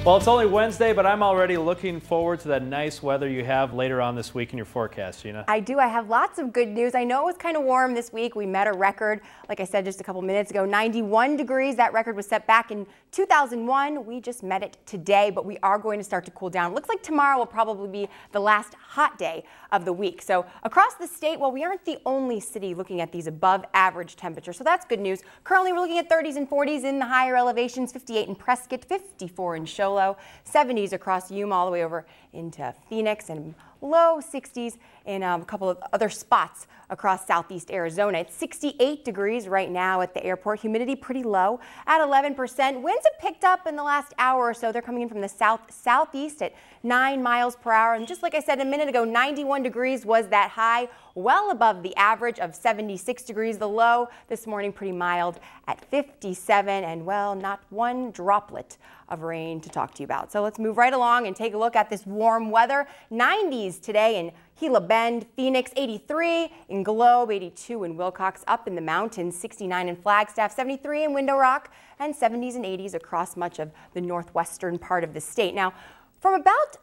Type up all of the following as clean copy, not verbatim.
Well, it's only Wednesday, but I'm already looking forward to that nice weather you have later on this week in your forecast, Gina. I do. I have lots of good news. I know it was kind of warm this week. We met a record, like I said just a couple minutes ago, 91 degrees. That record was set back in 2001. We just met it today, but we are going to start to cool down. Looks like tomorrow will probably be the last hot day of the week. So across the state, well, we aren't the only city looking at these above average temperatures, so that's good news. Currently, we're looking at 30s and 40s in the higher elevations, 58 in Prescott, 54 in Show, 70s across Yuma all the way over into Phoenix, and low 60s in a couple of other spots across southeast Arizona. It's 68 degrees right now at the airport. Humidity pretty low at 11%. Winds have picked up in the last hour or so. They're coming in from the southeast at 9 miles per hour. And just like I said a minute ago, 91 degrees was that high, well above the average of 76 degrees. The low this morning pretty mild at 57, and well, not one droplet of rain to talk to you about. So let's move right along and take a look at this warm weather. 90s today in Gila Bend, Phoenix, 83 in Globe, 82 in Wilcox, up in the mountains, 69 in Flagstaff, 73 in Window Rock, and 70s and 80s across much of the northwestern part of the state. Now, from about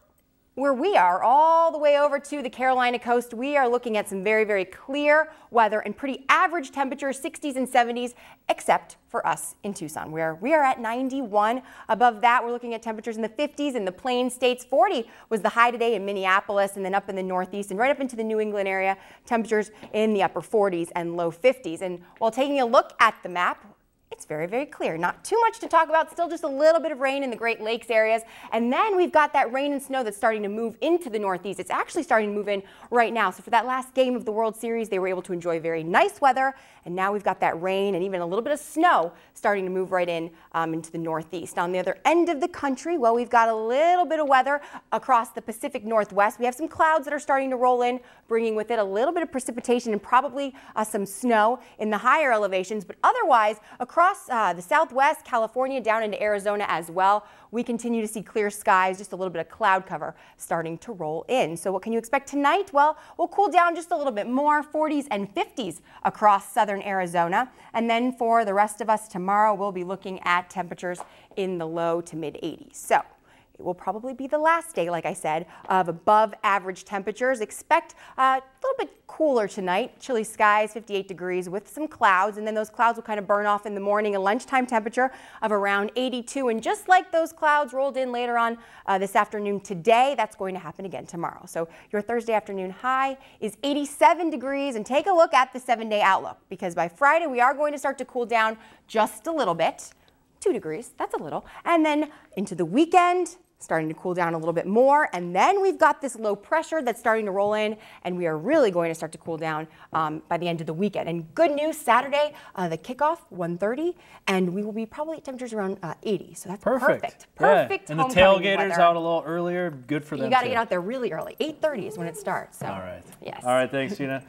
where we are all the way over to the Carolina coast, we are looking at some very, very clear weather and pretty average temperatures, 60s and 70s, except for us in Tucson, where we are at 91. Above that, we're looking at temperatures in the 50s in the Plain States. 40 was the high today in Minneapolis, and then up in the Northeast and right up into the New England area, temperatures in the upper 40s and low 50s. And while taking a look at the map, it's very, very clear. Not too much to talk about, still just a little bit of rain in the Great Lakes areas. And then we've got that rain and snow that's starting to move into the Northeast. It's actually starting to move in right now. So for that last game of the World Series, they were able to enjoy very nice weather. And now we've got that rain and even a little bit of snow starting to move right in into the Northeast. On the other end of the country, well, we've got a little bit of weather across the Pacific Northwest. We have some clouds that are starting to roll in, bringing with it a little bit of precipitation and probably some snow in the higher elevations. But otherwise, across the Southwest, California, down into Arizona as well, we continue to see clear skies, just a little bit of cloud cover starting to roll in. So what can you expect tonight? Well, we'll cool down just a little bit more, 40s and 50s across southern Arizona. And then for the rest of us tomorrow, we'll be looking at temperatures in the low to mid 80s. So it will probably be the last day, like I said, of above average temperatures. Expect a little bit cooler tonight. Chilly skies, 58 degrees with some clouds, and then those clouds will kind of burn off in the morning. A lunchtime temperature of around 82, and just like those clouds rolled in later on this afternoon today, that's going to happen again tomorrow. So your Thursday afternoon high is 87 degrees, and take a look at the 7-day outlook, because by Friday we are going to start to cool down just a little bit. 2 degrees, that's a little. And then into the weekend, starting to cool down a little bit more, and then we've got this low pressure that's starting to roll in, and we are really going to start to cool down by the end of the weekend. And good news, Saturday, the kickoff, 1:30, and we will be probably at temperatures around 80, so that's perfect. Perfect. Yeah. And the tailgaters out a little earlier, good for them. You got to get out there really early. 8:30 is when it starts. So. All right. Yes. All right, thanks, Gina.